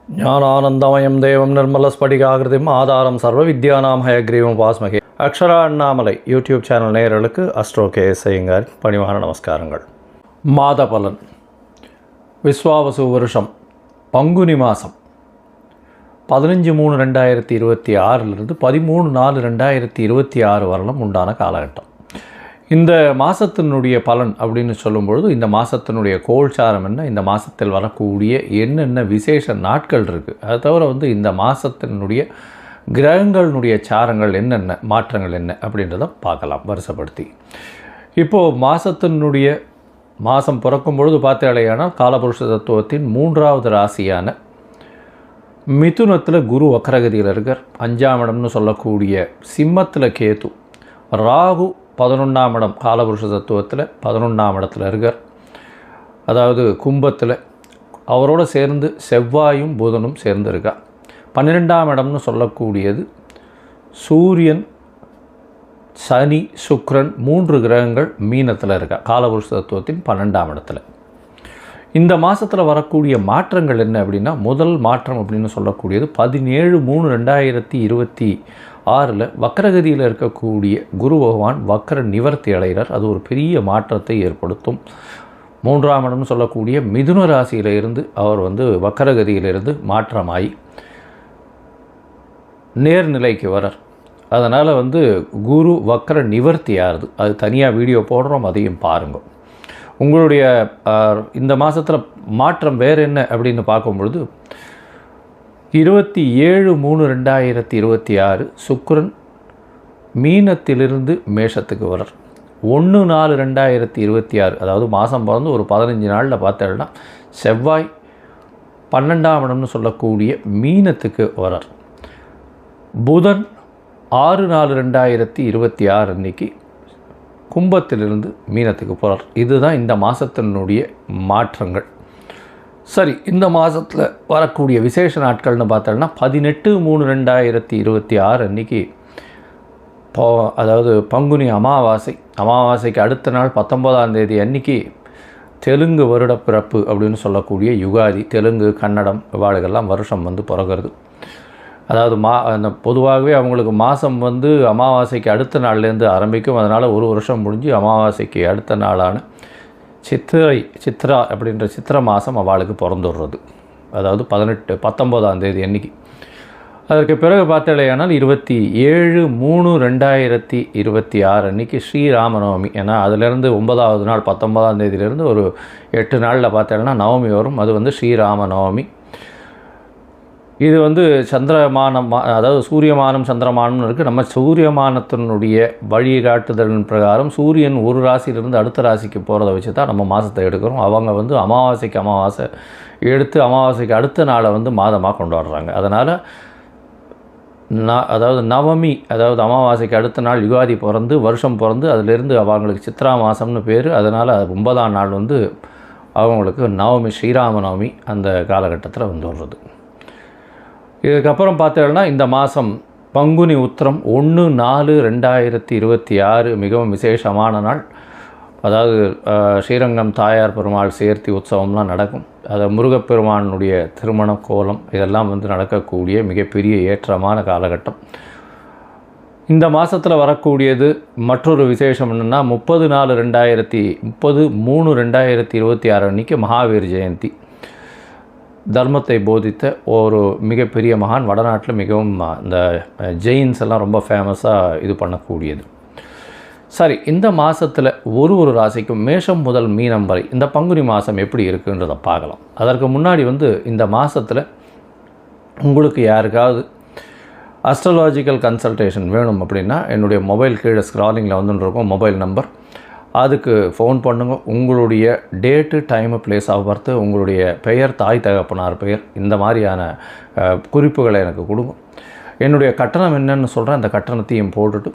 ஞானானந்தமயம் தேவம் நிர்மலஸ்படிகாகிருதிம் ஆதாரம் சர்வ வித்யானாம் ஹயக்ரீவம் வாஸ்மகே. அக்ஷரா அண்ணாமலை யூடியூப் சேனல் நேயர்களுக்கு அஸ்ட்ரோ கேஎஸ் ஐயங்கார் பணிவான நமஸ்காரங்கள். மாத பலன். விஸ்வாவசு வருஷம் பங்குனி மாதம் 15/3/2026 13/4/2026 வரலும் உண்டான காலகட்டம். இந்த மாதத்தினுடைய பலன் அப்படின்னு சொல்லும்பொழுது இந்த மாதத்தினுடைய கோல்சாரம் என்ன, இந்த மாதத்தில் வரக்கூடிய என்னென்ன விசேஷ நாட்கள் இருக்குது, அதை தவிர இந்த மாதத்தினுடைய கிரகங்களினுடைய சாரங்கள் என்னென்ன மாற்றங்கள் என்ன அப்படின்றத பார்க்கலாம் வருஷப்படுத்தி. இப்போது மாதம் பிறக்கும் பொழுது பார்த்தாலேயானால் காலபுருஷ தத்துவத்தின் 3வது ராசியான மிதுனத்தில் குரு வக்ரகதியில் இருக்கார். 5ஆம் இடம்னு சொல்லக்கூடிய சிம்மத்தில் கேது, ராகு 11ஆம் இடம் காலபுருஷ தத்துவத்தில் 11ஆம் இடத்துல இருக்கார். அதாவது கும்பத்தில் அவரோடு சேர்ந்து செவ்வாயும் புதனும் சேர்ந்து இருக்கார். 12ஆம் இடம்னு சொல்லக்கூடியது சூரியன், சனி, சுக்கிரன் 3 கிரகங்கள் மீனத்தில் இருக்கா காலபுருஷ தத்துவத்தின் 12ஆம் இடத்துல. இந்த மாதத்தில் வரக்கூடிய மாற்றங்கள் என்ன அப்படின்னா, முதல் மாற்றம் அப்படின்னு சொல்லக்கூடியது 17/3/2026 வக்ரகதியில் இருக்கக்கூடிய குரு பகவான் வக்ர நிவர்த்தி அடைகிறார். அது ஒரு பெரிய மாற்றத்தை ஏற்படுத்தும். 3ஆம் இடம்னு சொல்லக்கூடிய மிதுன ராசியிலிருந்து அவர் வக்ரகதியிலிருந்து மாற்றமாகி நேர்நிலைக்கு வரார். அதனால் குரு வக்ர நிவர்த்தி ஆகுது. அது தனியாக வீடியோ போடுறோம், அதையும் பாருங்கள். உங்களுடைய இந்த மாதத்தில் மாற்றம் வேறு என்ன அப்படின்னு பார்க்கும்பொழுது 27/3/2026 சுக்கிரன் மீனத்திலிருந்து மேஷத்துக்கு வரார். 1/4/2026 அதாவது மாதம் பிறந்து ஒரு 15 நாளில் பார்த்தோம்னா செவ்வாய் 12ஆம் இடம்னு சொல்லக்கூடிய மீனத்துக்கு வரார். புதன் 6/4/2026 அன்னைக்கு கும்பத்திலிருந்து மீனத்துக்கு போகிறார். இதுதான் இந்த மாதத்தினுடைய மாற்றங்கள். சரி, இந்த மாதத்தில் வரக்கூடிய விசேஷ நாட்கள்னு பார்த்தோம்னா 18/3/2026 அன்றைக்கி அதாவது பங்குனி அமாவாசைக்கு அடுத்த நாள் 19ஆம் தேதி அன்றைக்கி தெலுங்கு வருட பிறப்பு அப்படின்னு சொல்லக்கூடிய யுகாதி. தெலுங்கு, கன்னடம் இவாளுகெல்லாம் வருஷம் பிறகுறது. அதாவது அந்த பொதுவாகவே அவங்களுக்கு மாதம் அமாவாசைக்கு அடுத்த நாள்லேருந்து ஆரம்பிக்கும். அதனால் ஒரு வருஷம் முடிஞ்சு அமாவாசைக்கு அடுத்த நாளான சித்ரா அப்படின்ற சித்திரை மாதம் அவளுக்கு பிறந்துடுறது. அதாவது 19ஆம் தேதி அன்றைக்கி. அதற்கு பிறகு பார்த்தாலேயானால் 27/3/2026 அன்றைக்கி ஸ்ரீராமநவமி. ஏன்னா அதிலேருந்து 9ஆவது நாள் 19ஆம் தேதியிலேருந்து ஒரு 8 நாளில் பார்த்தோன்னா நவமி வரும். அது ஸ்ரீராமநவமி. இது சந்திரமானம், அதாவது சூரியமானம் சந்திரமானம்னு இருக்குது. நம்ம சூரியமானத்தினுடைய வழிகாட்டுதலின் பிரகாரம் சூரியன் ஒரு ராசியிலிருந்து அடுத்த ராசிக்கு போகிறத வச்சு தான் நம்ம மாதத்தை எடுக்கிறோம். அவங்க அமாவாசைக்கு அமாவாசை எடுத்து அமாவாசைக்கு அடுத்த நாளை மாதமாக கொண்டாடுறாங்க. அதனால் அதாவது நவமி, அதாவது அமாவாசைக்கு அடுத்த நாள் யுகாதி வருஷம் பிறந்து அதிலிருந்து அவங்களுக்கு சித்ரா மாதம்னு பேர். அதனால் 9ஆம் நாள் அவங்களுக்கு நவமி, ஸ்ரீராமநவமி அந்த காலகட்டத்தில் வருது. இதுக்கப்புறம் பார்த்தோம்னா இந்த மாதம் பங்குனி உத்திரம் 1/4/2026 மிகவும் விசேஷமான நாள். அதாவது ஸ்ரீரங்கம் தாயார் பெருமாள் சேர்த்தி உற்சவம்லாம் நடக்கும். அது முருகப்பெருமானுடைய திருமண கோலம் இதெல்லாம் நடக்கக்கூடிய மிகப்பெரிய ஏற்றமான காலகட்டம். இந்த மாதத்தில் வரக்கூடியது மற்றொரு விசேஷம் என்னென்னா 30/3/2026 அன்றைக்கி மகாவீர் ஜெயந்தி. தர்மத்தை போதித்த ஒரு மிகப்பெரிய மகான். வடநாட்டில் மிகவும் இந்த ஜெயின்ஸ் எல்லாம் ரொம்ப ஃபேமஸாக இது பண்ணக்கூடியது. சரி, இந்த மாதத்தில் ஒரு ராசிக்கும் மேஷம் முதல் மீனம் வரை இந்த பங்குனி மாதம் எப்படி இருக்குன்றதை பார்க்கலாம். அதற்கு முன்னாடி இந்த மாதத்தில் உங்களுக்கு யாருக்காவது அஸ்ட்ராலாஜிக்கல் கன்சல்டேஷன் வேணும் அப்படின்னா என்னுடைய மொபைல் கீழே ஸ்க்ராலிங்கில் இருக்கும் மொபைல் நம்பர், அதுக்கு ஃபோன் பண்ணுங்கள். உங்களுடைய date, time, place of birth, உங்களுடைய பெயர், தாய் தகப்பனார் பெயர், இந்த மாதிரியான குறிப்புகளை எனக்கு கொடுங்க. என்னுடைய கட்டணம் என்னன்னு சொல்கிறேன். அந்த கட்டணத்தையும் போட்டுட்டு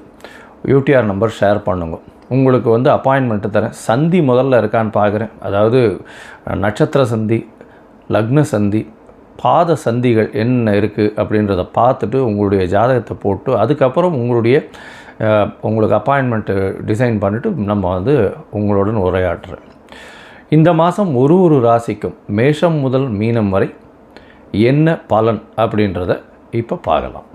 யூடிஆர் நம்பர் ஷேர் பண்ணுங்க. உங்களுக்கு அப்பாயின்மெண்ட்டு தரேன். சந்தி முதல்ல இருக்கான்னு பார்க்குறேன். அதாவது நட்சத்திர சந்தி, லக்ன சந்தி, பாத சந்திகள் என்ன இருக்குது அப்படின்றத பார்த்துட்டு உங்களுடைய ஜாதகத்தை போட்டு அதுக்கப்புறம் உங்களுக்கு அப்பாயின்மெண்ட்டு டிசைன் பண்ணிவிட்டு நம்ம உங்களுடன் உரையாற்றுறேன். இந்த மாதம் ஒரு ராசிக்கும் மேஷம் முதல் மீனம் வரை என்ன பலன் அப்படின்றத இப்போ பார்க்கலாம்.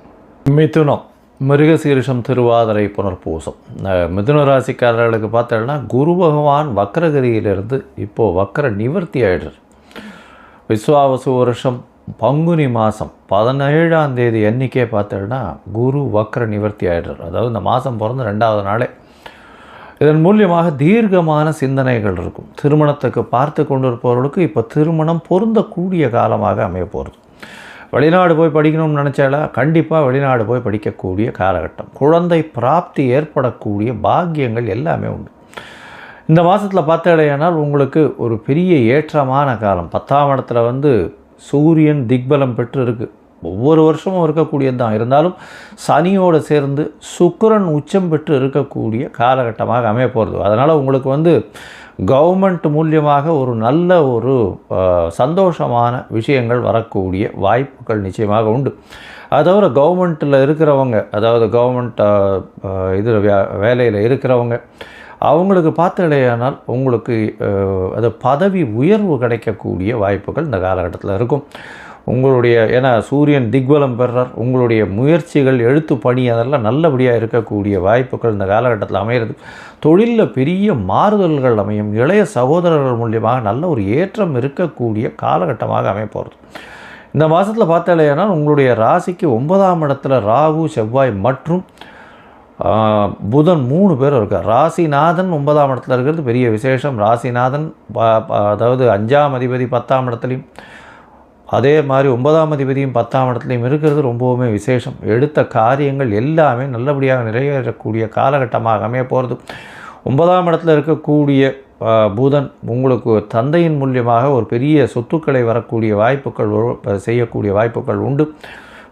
மிதுனம், மிருகசீரிஷம், திருவாதிரை, புனர்பூசம். மிதுன ராசிக்காரர்களுக்கு பார்த்தோம்னா குரு பகவான் வக்ரகதியிலிருந்து இப்போது வக்ர நிவர்த்தி ஆகிடுறார். விஸ்வாவசு வருஷம் பங்குனி மாதம் 17ஆம் தேதி அன்றைக்கே பார்த்தோம்னா குரு வக்ர நிவர்த்தி ஆகிடுறார். அதாவது இந்த மாதம் பிறந்த 2வது நாளே. இதன் மூலியமாக தீர்க்கமான சிந்தனைகள் இருக்கும். திருமணத்துக்கு பார்த்து கொண்டு இருப்பவர்களுக்கு இப்போ திருமணம் பொருந்தக்கூடிய காலமாக அமைய போகிறது. வெளிநாடு போய் படிக்கணும்னு நினச்சாலா கண்டிப்பாக வெளிநாடு போய் படிக்கக்கூடிய காலகட்டம். குழந்தை பிராப்தி ஏற்படக்கூடிய பாக்கியங்கள் எல்லாமே உண்டு. இந்த மாதத்தில் பார்த்தடையானால் உங்களுக்கு ஒரு பெரிய ஏற்றமான காலம். 10ஆம் இடத்துல சூரியன் திக்பலம் பெற்று இருக்குது. ஒவ்வொரு வருஷமும் இருக்கக்கூடியது தான். இருந்தாலும் சனியோடு சேர்ந்து சுக்கிரன் உச்சம் பெற்று இருக்கக்கூடிய காலகட்டமாக அமைய போகிறது. அதனால் உங்களுக்கு கவர்மெண்ட் மூலியமாக ஒரு நல்ல ஒரு சந்தோஷமான விஷயங்கள் வரக்கூடிய வாய்ப்புகள் நிச்சயமாக உண்டு. அது தவிர கவர்மெண்ட்டில் இருக்கிறவங்க, அதாவது கவர்மெண்ட் வேலையில் இருக்கிறவங்க, அவங்களுக்கு பார்த்தடையானால் உங்களுக்கு அது பதவி உயர்வு கிடைக்கக்கூடிய வாய்ப்புகள் இந்த காலகட்டத்தில் இருக்கும். உங்களுடைய ஏன்னா சூரியன் திக்வலம் பெறார். உங்களுடைய முயற்சிகள், எழுத்து பணி அதெல்லாம் நல்லபடியாக இருக்கக்கூடிய வாய்ப்புகள் இந்த காலகட்டத்தில் அமைகிறது. தொழிலில் பெரிய மாறுதல்கள் அமையும். இளைய சகோதரர்கள் மூலியமாக நல்ல ஒரு ஏற்றம் இருக்கக்கூடிய காலகட்டமாக அமைய போகிறது. இந்த மாதத்தில் பார்த்தாலேனால் உங்களுடைய ராசிக்கு 9ஆம் இடத்துல ராகு, செவ்வாய் மற்றும் புதன் 3 பேர் இருக்கார். ராசிநாதன் 9ஆம் இடத்துல இருக்கிறது பெரிய விசேஷம். ராசிநாதன் அதாவது 5ஆம் அதிபதி 10ஆம் இடத்துலையும், அதே மாதிரி 9ஆம் அதிபதியும் 10ஆம் இடத்துலையும் இருக்கிறது ரொம்பவுமே விசேஷம். எடுத்த காரியங்கள் எல்லாமே நல்லபடியாக நிறைவேறக்கூடிய காலகட்டமாக அமைய போகிறது. 9ஆம் இடத்துல இருக்கக்கூடிய புதன் உங்களுக்கு தந்தையின் மூலியமாக ஒரு பெரிய சொத்துக்களை வரக்கூடிய வாய்ப்புகள், செய்யக்கூடிய வாய்ப்புகள் உண்டு.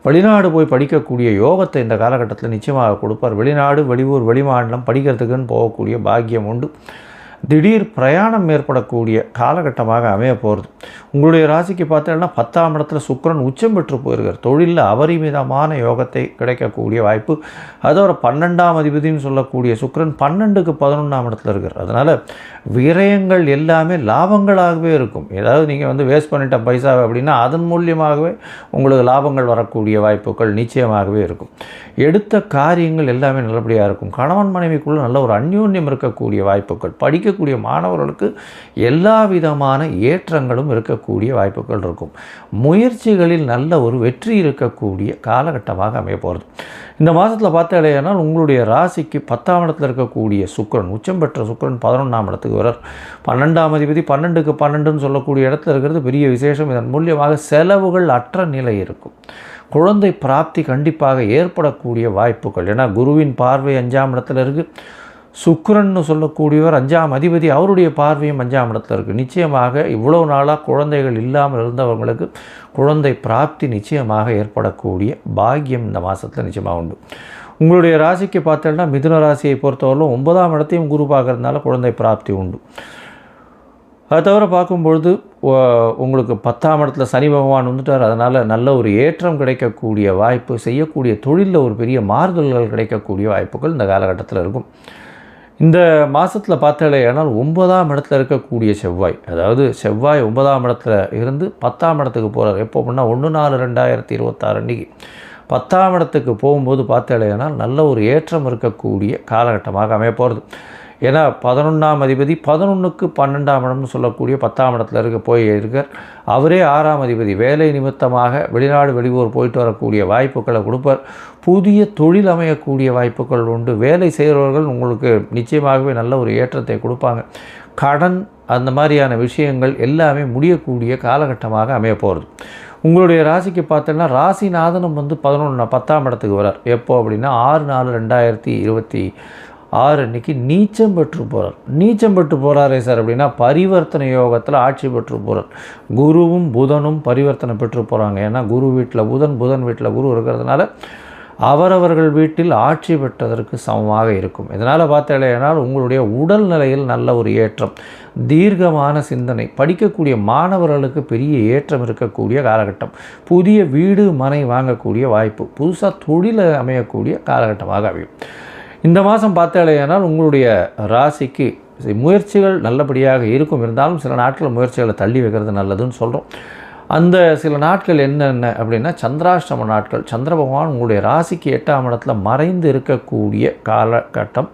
வெளிநாடு போய் படிக்கக்கூடிய யோகத்தை இந்த காலகட்டத்தில் நிச்சயமாக கொடுப்பார். வெளிநாடு, வெளியூர், வெளிமாநிலம் படிக்கிறதுக்குன்னு போகக்கூடிய பாக்கியம் உண்டு. திடீர் பிரயாணம் ஏற்படக்கூடிய காலகட்டமாக அமைய போகிறது. உங்களுடைய ராசிக்கு பார்த்தீங்கன்னா 10ஆம் இடத்துல சுக்கிரன் உச்சம் பெற்று போயிருக்கார். தொழிலில் அபரிமிதமான யோகத்தை கிடைக்கக்கூடிய வாய்ப்பு. அதோட 12ஆம் அதிபதினு சொல்லக்கூடிய சுக்கிரன் 12க்கு 11ஆம் இடத்துல இருக்கார். அதனால் விரயங்கள் எல்லாமே லாபங்களாகவே இருக்கும். ஏதாவது நீங்கள் வேஸ்ட் பண்ணிட்ட பைசா அப்படின்னா அதன் மூலியமாகவே உங்களுக்கு லாபங்கள் வரக்கூடிய வாய்ப்புகள் நிச்சயமாகவே இருக்கும். எடுத்த காரியங்கள் எல்லாமே நல்லபடியாக இருக்கும். கணவன் மனைவிக்குள்ளே நல்ல ஒரு அந்யோன்யம் இருக்கக்கூடிய வாய்ப்புகள். படிக்கக்கூடிய மாணவர்களுக்கு எல்லா விதமான ஏற்றங்களும் இருக்கக்கூடிய வாய்ப்புகள் இருக்கும். முயற்சிகளில் நல்ல ஒரு வெற்றி இருக்கக்கூடிய காலகட்டமாக அமைய போகிறது. இந்த மாதத்தில் பார்த்தாலேனால் உங்களுடைய ராசிக்கு 10ஆம் இடத்துல இருக்கக்கூடிய சுக்கிரன், உச்சம் பெற்ற சுக்கிரன் 11ஆம் இடத்துக்கு வரார். 12ஆம் அதிபதி 12க்கு 12ன்னு சொல்லக்கூடிய இடத்துல இருக்கிறது பெரிய விசேஷம். இதன் மூலியமாக செலவுகள் அற்ற நிலை இருக்கும். குழந்தை பிராப்தி கண்டிப்பாக ஏற்படக்கூடிய வாய்ப்புகள். ஏன்னா குருவின் பார்வை 5ஆம் இடத்துல இருக்குது. சுக்கிரன்னு சொல்லக்கூடியவர் 5ஆம் அதிபதி, அவருடைய பார்வையும் 5ஆம் இடத்துல இருக்குது. நிச்சயமாக இவ்வளவு நாளாக குழந்தைகள் இல்லாமல் இருந்தவங்களுக்கு குழந்தை பிராப்தி நிச்சயமாக ஏற்படக்கூடிய பாக்கியம் இந்த மாதத்தில் நிச்சயமாக உண்டு. உங்களுடைய ராசிக்கு பார்த்தோன்னா மிதுன ராசியை பொறுத்தவரையிலும் 9ஆம் இடத்தையும் குரு பார்க்கறதுனால குழந்தை பிராப்தி உண்டு. அது தவிர பார்க்கும்பொழுது உங்களுக்கு 10ஆம் இடத்துல சனி பகவான் வந்துட்டார். அதனால் நல்ல ஒரு ஏற்றம் கிடைக்கக்கூடிய வாய்ப்பு, செய்யக்கூடிய தொழிலில் ஒரு பெரிய மாறுதல்கள் கிடைக்கக்கூடிய வாய்ப்புகள் இந்த காலகட்டத்தில் இருக்கும். இந்த மாதத்தில் பார்த்தாலேயானால் 9ஆம் இடத்துல இருக்கக்கூடிய செவ்வாய், அதாவது செவ்வாய் 9ஆம் இடத்துல இருந்து 10ஆம் இடத்துக்கு போகிறார். எப்போ அப்படின்னா 1/4/2026 அன்றைக்கி 10ஆம் இடத்துக்கு போகும்போது பார்த்தாலேயானால் நல்ல ஒரு ஏற்றம் இருக்கக்கூடிய காலகட்டமாக அமைய போகிறது. ஏன்னா 11ஆம் அதிபதி 11க்கு 12ஆம் இடம்னு சொல்லக்கூடிய 10ஆம் இடத்துல இருக்கார். அவரே 6ஆம் அதிபதி. வேலை நிமித்தமாக வெளிநாடு, வெளியூர் போயிட்டு வரக்கூடிய வாய்ப்புகளை கொடுப்பார். புதிய தொழில் அமையக்கூடிய வாய்ப்புகள் உண்டு. வேலை செய்கிறவர்கள் உங்களுக்கு நிச்சயமாகவே நல்ல ஒரு ஏற்றத்தை கொடுப்பாங்க. கடன் அந்த மாதிரியான விஷயங்கள் எல்லாமே முடியக்கூடிய காலகட்டமாக அமைய போகிறது. உங்களுடைய ராசிக்கு பார்த்தோன்னா ராசிநாதனும் 10ஆம் இடத்துக்கு வரார். எப்போ அப்படின்னா 6/4/2026 அன்றைக்கி நீச்சம் பெற்று போகிறார். நீச்சம் பெற்று போகிறாரே சார் அப்படின்னா பரிவர்த்தனை யோகத்தில் ஆட்சி பெற்று போகிறார். குருவும் புதனும் பரிவர்த்தனை பெற்று போகிறாங்க. ஏன்னா குரு வீட்டில் புதன், புதன் வீட்டில் குரு இருக்கிறதுனால அவரவர்கள் வீட்டில் ஆட்சி பெற்றதற்கு சமமாக இருக்கும். இதனால் பார்த்தாலேனால் உங்களுடைய உடல் நிலையில் நல்ல ஒரு ஏற்றம், தீர்க்கமான சிந்தனை, படிக்கக்கூடிய மாணவர்களுக்கு பெரிய ஏற்றம் இருக்கக்கூடிய காலகட்டம், புதிய வீடு மனை வாங்கக்கூடிய வாய்ப்பு, புதுசாக தொழில் அமையக்கூடிய காலகட்டமாக அமையும். இந்த மாதம் பார்த்தாலேயானால் உங்களுடைய ராசிக்கு முயற்சிகள் நல்லபடியாக இருக்கும். இருந்தாலும் சில நாட்கள் முயற்சிகளை தள்ளி வைக்கிறது நல்லதுன்னு சொல்கிறோம். அந்த சில நாட்கள் என்னென்ன அப்படின்னா சந்திராஷ்டம நாட்கள். சந்திர பகவான் உங்களுடைய ராசிக்கு 8ஆம் இடத்துல மறைந்து இருக்கக்கூடிய காலகட்டம்.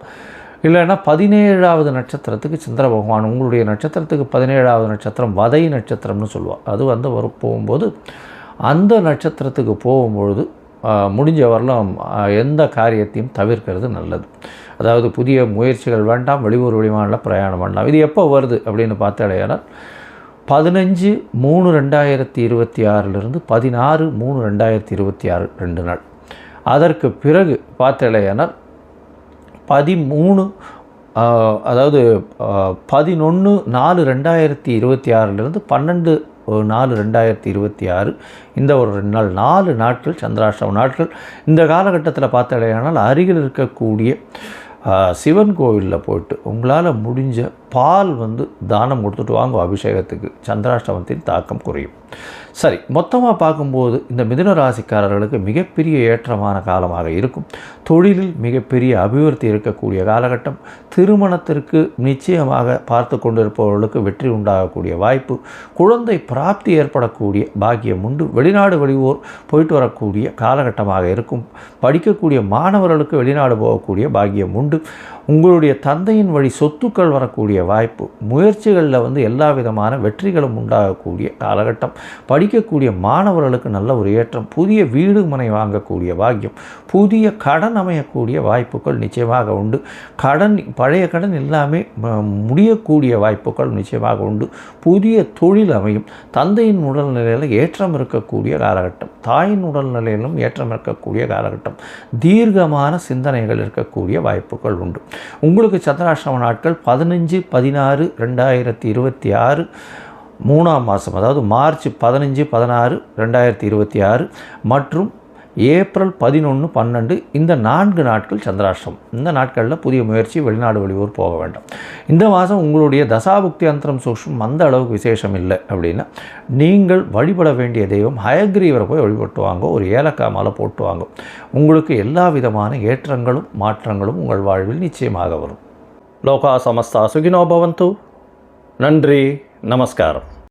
இல்லைன்னா 17வது நட்சத்திரத்துக்கு சந்திர பகவான், உங்களுடைய நட்சத்திரத்துக்கு 17வது நட்சத்திரம் வதை நட்சத்திரம்னு சொல்லுவாள். அது போகும்போது அந்த நட்சத்திரத்துக்கு போகும்பொழுது முடிஞ்ச வரலாம் எந்த காரியத்தையும் தவிர்க்கிறது நல்லது. அதாவது புதிய முயற்சிகள் வேண்டாம், வெளியூர் வெளிமாநில பிரயாணம் வேண்டாம். இது எப்போ வருது அப்படின்னு பார்த்தாலேயானால் 15/3/2026 16/3/2026 2 நாள். அதற்கு பிறகு பார்த்தாலேயானால் 13 அதாவது 11/4/2026 12/4/2026 இந்த ஒரு 2 நாள், 4 நாட்கள் சந்திராஷ்டம நாட்கள். இந்த காலகட்டத்தில் பார்த்தாலேயானால் அருகில் இருக்கக்கூடிய சிவன் கோவிலில் போய்ட்டு உங்களால் முடிஞ்ச பால் தானம் கொடுத்துட்டு வாங்க அபிஷேகத்துக்கு. சந்திராஷ்டமத்தின் தாக்கம் குறையும். சரி, மொத்தமாக பார்க்கும்போது இந்த மிதுன ராசிக்காரர்களுக்கு மிகப்பெரிய ஏற்றமான காலமாக இருக்கும். தொழிலில் மிகப்பெரிய அபிவிருத்தி இருக்கக்கூடிய காலகட்டம். திருமணத்திற்கு நிச்சயமாக பார்த்து கொண்டிருப்பவர்களுக்கு வெற்றி உண்டாகக்கூடிய வாய்ப்பு. குழந்தை பிராப்தி ஏற்படக்கூடிய பாக்கியம் உண்டு. வெளிநாடு வெளியூர் போயிட்டு வரக்கூடிய காலகட்டமாக இருக்கும். படிக்கக்கூடிய மாணவர்களுக்கு வெளிநாடு போகக்கூடிய பாக்கியம் உண்டு. உங்களுடைய தந்தையின் வழி சொத்துக்கள் வரக்கூடிய வாய்ப்பு. முயற்சிகளில் எல்லா விதமான வெற்றிகளும் உண்டாகக்கூடிய காலகட்டம். படிக்கக்கூடிய மாணவர்களுக்கு நல்ல ஒரு ஏற்றம். புதிய வீடு மனை வாங்கக்கூடிய பாக்கியம். புதிய கடன் அமையக்கூடிய வாய்ப்புகள் நிச்சயமாக உண்டு. பழைய கடன் எல்லாமே முடியக்கூடிய வாய்ப்புகள் நிச்சயமாக உண்டு. புதிய தொழில் அமையும். தந்தையின் உடல்நிலையில் ஏற்றம் இருக்கக்கூடிய காலகட்டம். தாயின் உடல்நிலையிலும் ஏற்றம் இருக்கக்கூடிய காலகட்டம். தீர்க்கமான சிந்தனைகள் இருக்கக்கூடிய வாய்ப்புகள் உண்டு. உங்களுக்கு சந்திராஷ்டம நாட்கள் 15/16/2026 3ஆம் மாதம், அதாவது மார்ச் 15/16/2026 மற்றும் ஏப்ரல் 11/12 இந்த 4 நாட்கள் சந்திராஷ்டமம். இந்த நாட்களில் புதிய முயற்சி, வெளிநாடு வெளியூர் போக வேண்டாம். இந்த மாதம் உங்களுடைய தசாபுக்தி அந்தரம் சூக்ஷ்மம் அந்த அளவுக்கு விசேஷம் இல்லை அப்படின்னா நீங்கள் வழிபட வேண்டிய தெய்வம் ஹயக்ரீவரை போய் வழிபட்டு வாங்க. ஒரு ஏலக்காய் மாலை போட்டு வாங்க. உங்களுக்கு எல்லா விதமான ஏற்றங்களும் மாற்றங்களும் உங்கள் வாழ்வில் நிச்சயமாக வரும். லோகா சமஸ்தா சுகினோ பவந்து. நன்றி, நமஸ்காரம்.